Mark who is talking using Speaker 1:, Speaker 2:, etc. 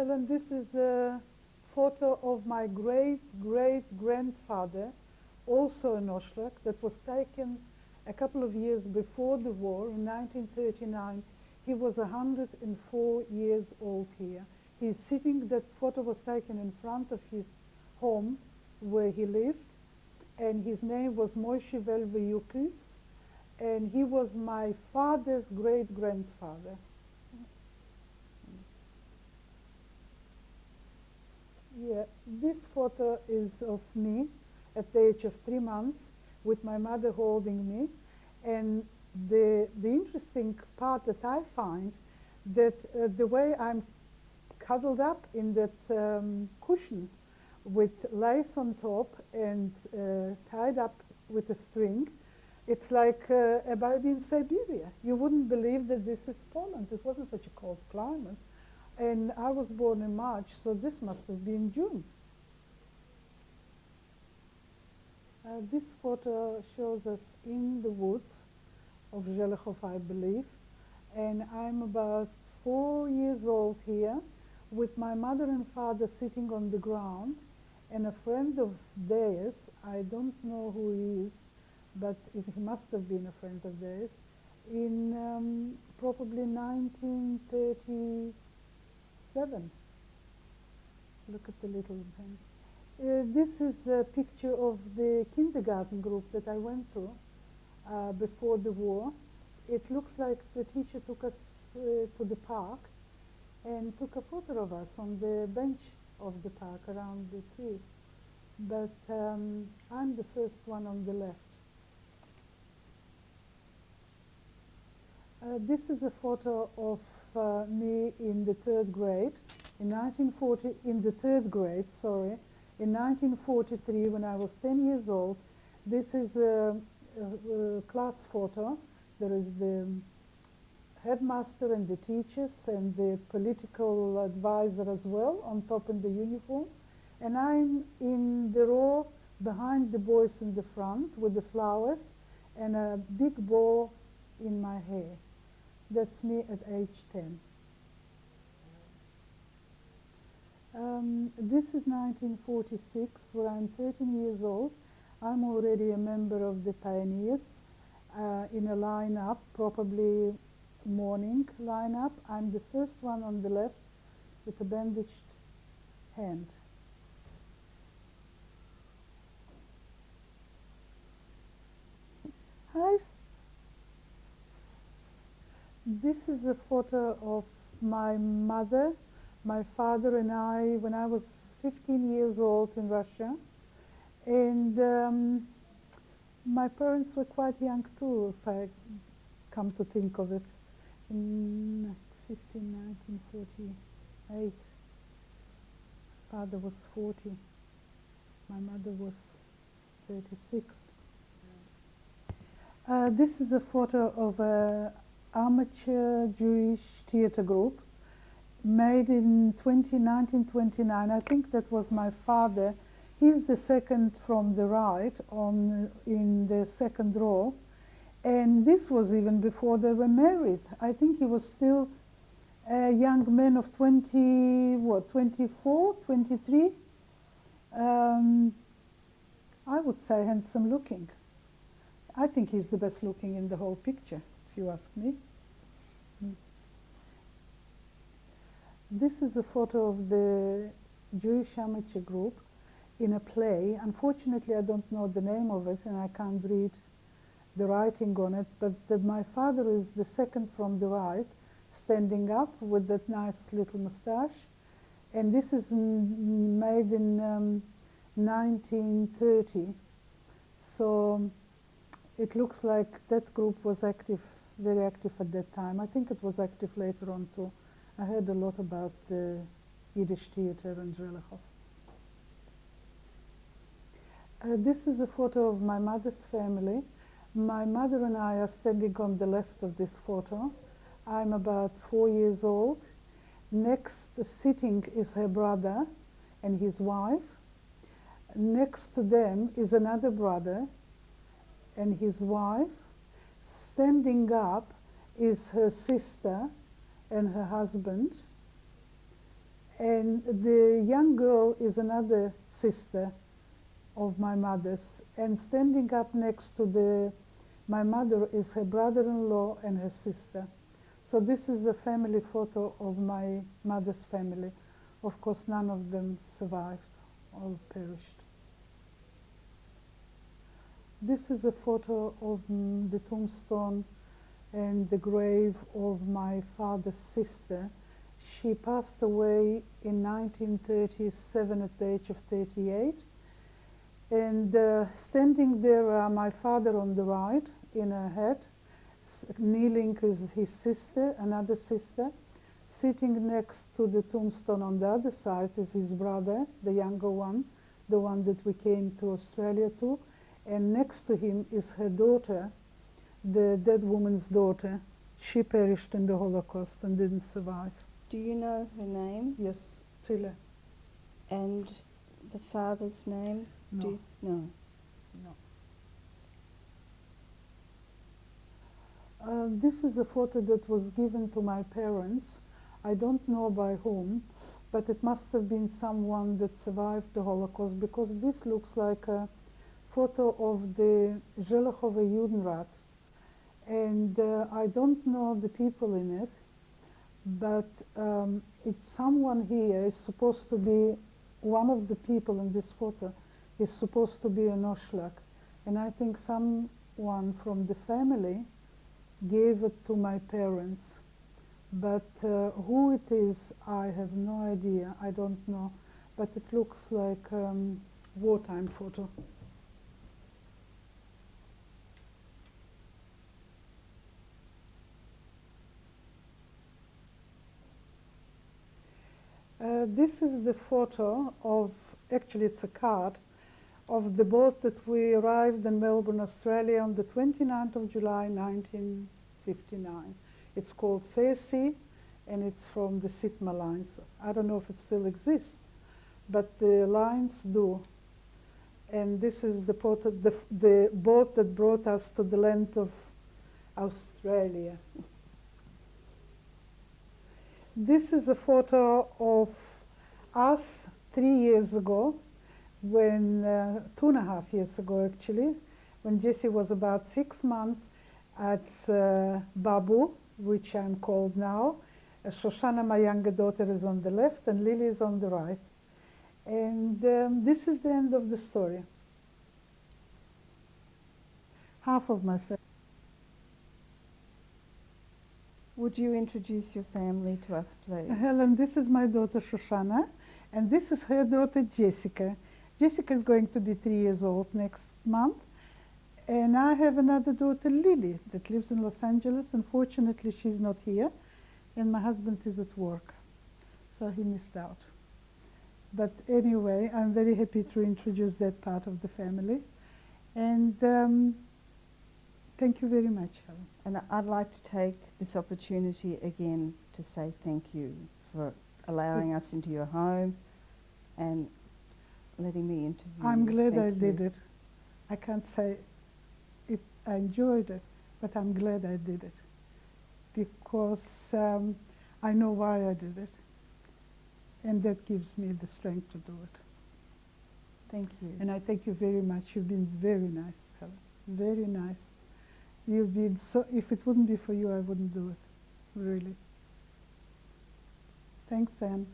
Speaker 1: Helen, this is a photo of my great-great-grandfather, also in Oslo, that was taken a couple of years before the war, in 1939. He was 104 years old here. He's sitting, that photo was taken in front of his home where he lived, and his name was Moshe Velveyukis, and he was my father's great-grandfather. Yeah, this photo is of me at the age of 3 months with my mother holding me. And the interesting part that I find that the way I'm cuddled up in that cushion with lace on top and tied up with a string, it's like a baby in Siberia. You wouldn't believe that this is Poland. It wasn't such a cold climate. And I was born in March, so this must have been June. This photo shows us in the woods of Zhelechov, I believe. And I'm about 4 years old here with my mother and father sitting on the ground, and a friend of theirs, I don't know who he is, but he must have been a friend of theirs, in probably 1937. Look at the little pen. This is a picture of the kindergarten group that I went to before the war. It looks like the teacher took us to the park and took a photo of us on the bench of the park around the tree. But I'm the first one on the left. This is a photo of me in the third grade, in 1943, when I was 10 years old. This is a class photo. There is the headmaster and the teachers and the political advisor as well on top in the uniform. And I'm in the row behind the boys in the front with the flowers and a big bow in my hair. That's me at age 10. This is 1946, where I'm 13 years old. I'm already a member of the Pioneers in a lineup, probably morning lineup. I'm the first one on the left with a bandaged hand. Hi. This is a photo of my mother, my father and I when I was 15 years old in Russia. And my parents were quite young too, if I come to think of it. In 1948. Father was 40. My mother was 36. This is a photo of an amateur Jewish theater group made in 1929. I think that was my father. He's the second from the right in the second row. And this was even before they were married. I think he was still a young man of 24, 23. I would say handsome looking. I think he's the best looking in the whole picture, if you ask me. This is a photo of the Jewish amateur group in a play. Unfortunately, I don't know the name of it and I can't read the writing on it, but my father is the second from the right, standing up with that nice little mustache. And this is made in 1930. So it looks like that group was active, very active at that time. I think it was active later on too. I heard a lot about the Yiddish theater in Zhelechov. This is a photo of my mother's family. My mother and I are standing on the left of this photo. I'm about 4 years old. Next sitting is her brother and his wife. Next to them is another brother and his wife. Standing up is her sister and her husband. And the young girl is another sister of my mother's. And standing up next to my mother is her brother-in-law and her sister. So this is a family photo of my mother's family. Of course, none of them survived, all perished. This is a photo of the tombstone and the grave of my father's sister. She passed away in 1937 at the age of 38. And standing there are my father on the right in a hat, kneeling is his sister, another sister. Sitting next to the tombstone on the other side is his brother, the younger one, the one that we came to Australia to. And next to him is her daughter, the dead woman's daughter. She perished in the Holocaust and didn't survive.
Speaker 2: Do you know her name?
Speaker 1: Yes, Zile.
Speaker 2: And the father's name?
Speaker 1: No.
Speaker 2: No.
Speaker 1: This is a photo that was given to my parents. I don't know by whom, but it must have been someone that survived the Holocaust, because this looks like a photo of the Zhelachova Judenrat. And I don't know the people in it, but it's someone here is supposed to be, one of the people in this photo is supposed to be an Oshlak. And I think someone from the family gave it to my parents. But who it is, I have no idea. I don't know. But it looks like wartime photo. This is the photo of, actually it's a card, of the boat that we arrived in Melbourne, Australia on the 29th of July 1959. It's called Fair Sea, and it's from the Sitma lines. I don't know if it still exists, but the lines do. And this is the boat that brought us to the land of Australia. This is a photo of us 3 years ago, when 2.5 years ago actually, when Jessie was about 6 months at Babu, which I'm called now. Shoshana, my younger daughter, is on the left, and Lily is on the right. And this is the end of the story. Half of my family.
Speaker 2: Would you introduce your family to us, please?
Speaker 1: Helen, this is my daughter Shoshana, and this is her daughter Jessica. Jessica is going to be 3 years old next month. And I have another daughter, Lily, that lives in Los Angeles. Unfortunately, she's not here, and my husband is at work, so he missed out. But anyway, I'm very happy to introduce that part of the family. And thank you very much, Helen.
Speaker 2: And I'd like to take this opportunity again to say thank you for allowing us into your home and letting me interview you.
Speaker 1: I'm glad I
Speaker 2: Thank
Speaker 1: did
Speaker 2: you.
Speaker 1: it. I can't say I enjoyed it, but I'm glad I did it, because I know why I did it, and that gives me the strength to do it.
Speaker 2: Thank you.
Speaker 1: And I thank you very much. You've been very nice, Helen. Very nice. You've been so, if it wouldn't be for you, I wouldn't do it, really. Thanks, Anne.